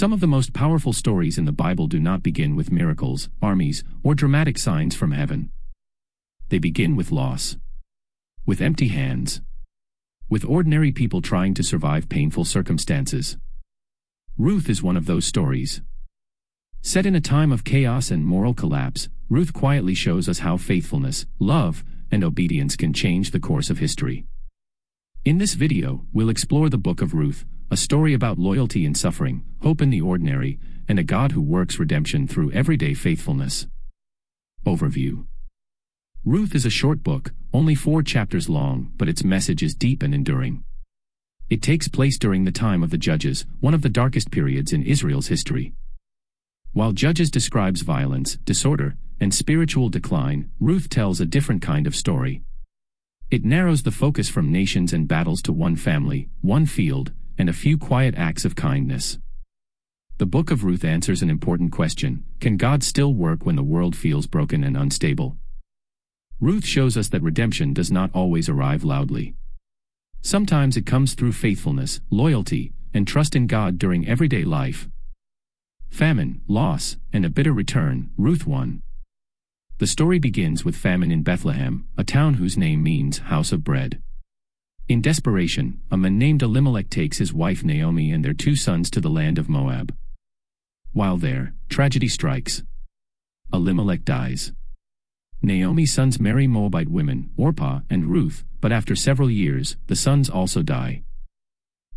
Some of the most powerful stories in the Bible do not begin with miracles, armies, or dramatic signs from heaven. They begin with loss. With empty hands. With ordinary people trying to survive painful circumstances. Ruth is one of those stories. Set in a time of chaos and moral collapse, Ruth quietly shows us how faithfulness, love, and obedience can change the course of history. In this video, we'll explore the book of Ruth, a story about loyalty in suffering, hope in the ordinary, and a God who works redemption through everyday faithfulness. Overview. Ruth is a short book, only 4 chapters long, but its message is deep and enduring. It takes place during the time of the Judges, one of the darkest periods in Israel's history. While Judges describes violence, disorder, and spiritual decline, Ruth tells a different kind of story. It narrows the focus from nations and battles to one family, one field, and a few quiet acts of kindness. The book of Ruth answers an important question: can God still work when the world feels broken and unstable? Ruth shows us that redemption does not always arrive loudly. Sometimes it comes through faithfulness, loyalty, and trust in God during everyday life. Famine, loss, and a bitter return, Ruth 1. The story begins with famine in Bethlehem, a town whose name means house of bread. In desperation, a man named Elimelech takes his wife Naomi and their 2 sons to the land of Moab. While there, tragedy strikes. Elimelech dies. Naomi's sons marry Moabite women, Orpah and Ruth, but after several years, the sons also die.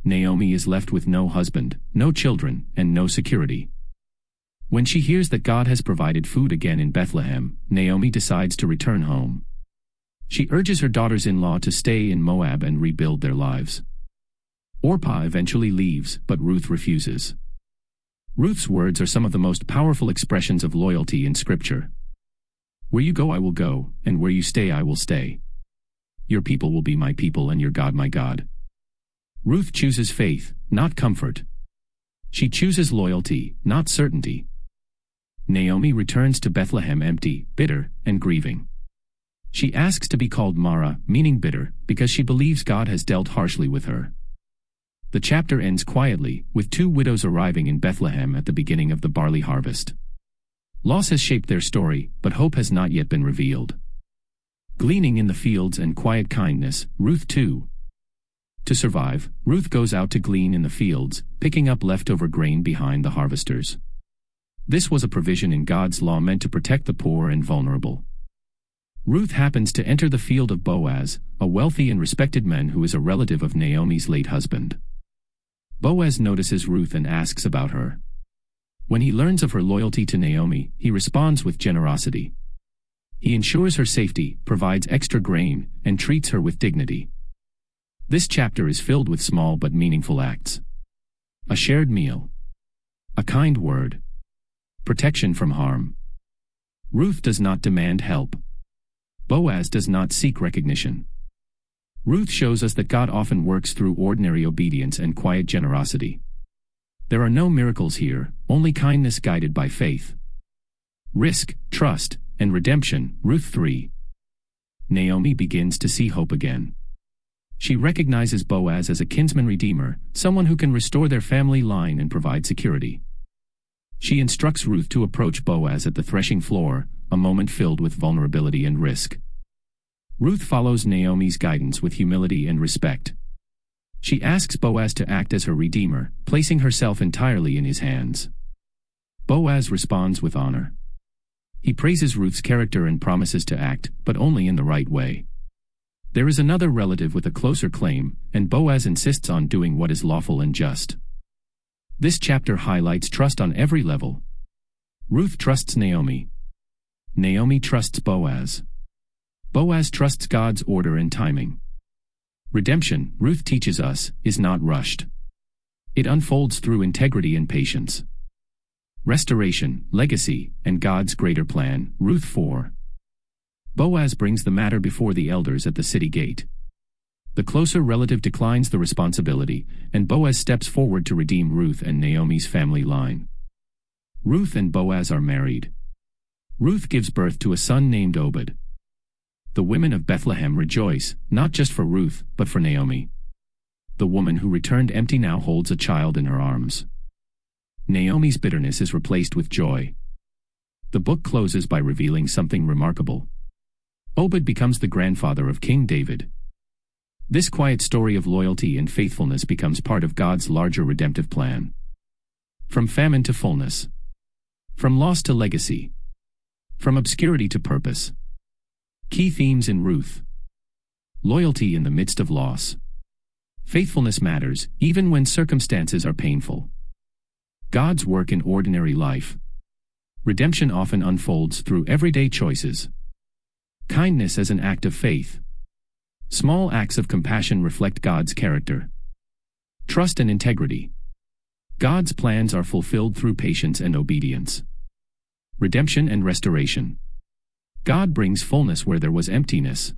Naomi is left with no husband, no children, and no security. When she hears that God has provided food again in Bethlehem, Naomi decides to return home. She urges her daughters-in-law to stay in Moab and rebuild their lives. Orpah eventually leaves, but Ruth refuses. Ruth's words are some of the most powerful expressions of loyalty in Scripture. Where you go I will go, and where you stay I will stay. Your people will be my people and your God my God. Ruth chooses faith, not comfort. She chooses loyalty, not certainty. Naomi returns to Bethlehem empty, bitter, and grieving. She asks to be called Mara, meaning bitter, because she believes God has dealt harshly with her. The chapter ends quietly, with 2 widows arriving in Bethlehem at the beginning of the barley harvest. Loss has shaped their story, but hope has not yet been revealed. Gleaning in the fields and quiet kindness, Ruth 2. To survive, Ruth goes out to glean in the fields, picking up leftover grain behind the harvesters. This was a provision in God's law meant to protect the poor and vulnerable. Ruth happens to enter the field of Boaz, a wealthy and respected man who is a relative of Naomi's late husband. Boaz notices Ruth and asks about her. When he learns of her loyalty to Naomi, he responds with generosity. He ensures her safety, provides extra grain, and treats her with dignity. This chapter is filled with small but meaningful acts. A shared meal. A kind word. Protection from harm. Ruth does not demand help. Boaz does not seek recognition. Ruth shows us that God often works through ordinary obedience and quiet generosity. There are no miracles here, only kindness guided by faith. Risk, trust, and redemption, Ruth 3. Naomi begins to see hope again. She recognizes Boaz as a kinsman redeemer, someone who can restore their family line and provide security. She instructs Ruth to approach Boaz at the threshing floor, a moment filled with vulnerability and risk. Ruth follows Naomi's guidance with humility and respect. She asks Boaz to act as her redeemer, placing herself entirely in his hands. Boaz responds with honor. He praises Ruth's character and promises to act, but only in the right way. There is another relative with a closer claim, and Boaz insists on doing what is lawful and just. This chapter highlights trust on every level. Ruth trusts Naomi. Naomi trusts Boaz. Boaz trusts God's order and timing. Redemption, Ruth teaches us, is not rushed. It unfolds through integrity and patience. Restoration, legacy, and God's greater plan, Ruth 4. Boaz brings the matter before the elders at the city gate. The closer relative declines the responsibility, and Boaz steps forward to redeem Ruth and Naomi's family line. Ruth and Boaz are married. Ruth gives birth to a son named Obed. The women of Bethlehem rejoice, not just for Ruth, but for Naomi. The woman who returned empty now holds a child in her arms. Naomi's bitterness is replaced with joy. The book closes by revealing something remarkable. Obed becomes the grandfather of King David. This quiet story of loyalty and faithfulness becomes part of God's larger redemptive plan. From famine to fullness. From loss to legacy. From obscurity to purpose. Key themes in Ruth. Loyalty in the midst of loss. Faithfulness matters, even when circumstances are painful. God's work in ordinary life. Redemption often unfolds through everyday choices. Kindness as an act of faith. Small acts of compassion reflect God's character. Trust and integrity. God's plans are fulfilled through patience and obedience. Redemption and restoration. God brings fullness where there was emptiness.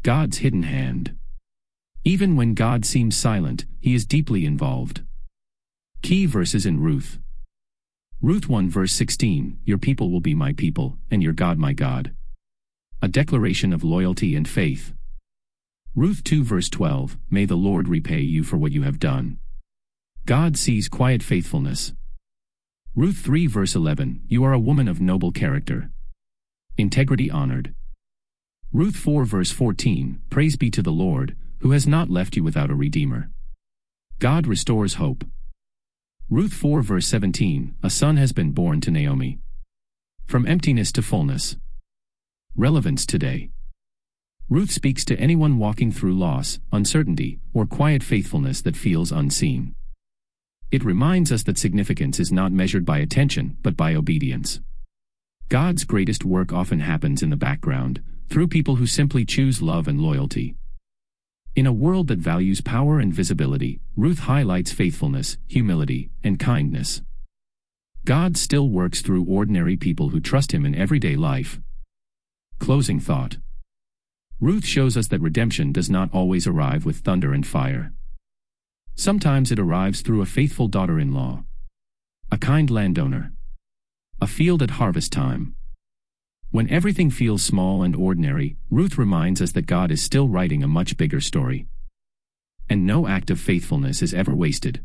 God's hidden hand. Even when God seems silent, He is deeply involved. Key verses in Ruth. Ruth 1 verse 16, Your people will be my people, and your God my God. A declaration of loyalty and faith. Ruth 2 verse 12, May the Lord repay you for what you have done. God sees quiet faithfulness. Ruth 3 verse 11, You are a woman of noble character. Integrity honored. Ruth 4 verse 14, Praise be to the Lord, who has not left you without a redeemer. God restores hope. Ruth 4 verse 17, A son has been born to Naomi. From emptiness to fullness. Relevance Today. Ruth speaks to anyone walking through loss, uncertainty, or quiet faithfulness that feels unseen. It reminds us that significance is not measured by attention, but by obedience. God's greatest work often happens in the background, through people who simply choose love and loyalty. In a world that values power and visibility, Ruth highlights faithfulness, humility, and kindness. God still works through ordinary people who trust Him in everyday life. Closing thought. Ruth shows us that redemption does not always arrive with thunder and fire. Sometimes it arrives through a faithful daughter-in-law, a kind landowner, a field at harvest time. When everything feels small and ordinary, Ruth reminds us that God is still writing a much bigger story. And no act of faithfulness is ever wasted.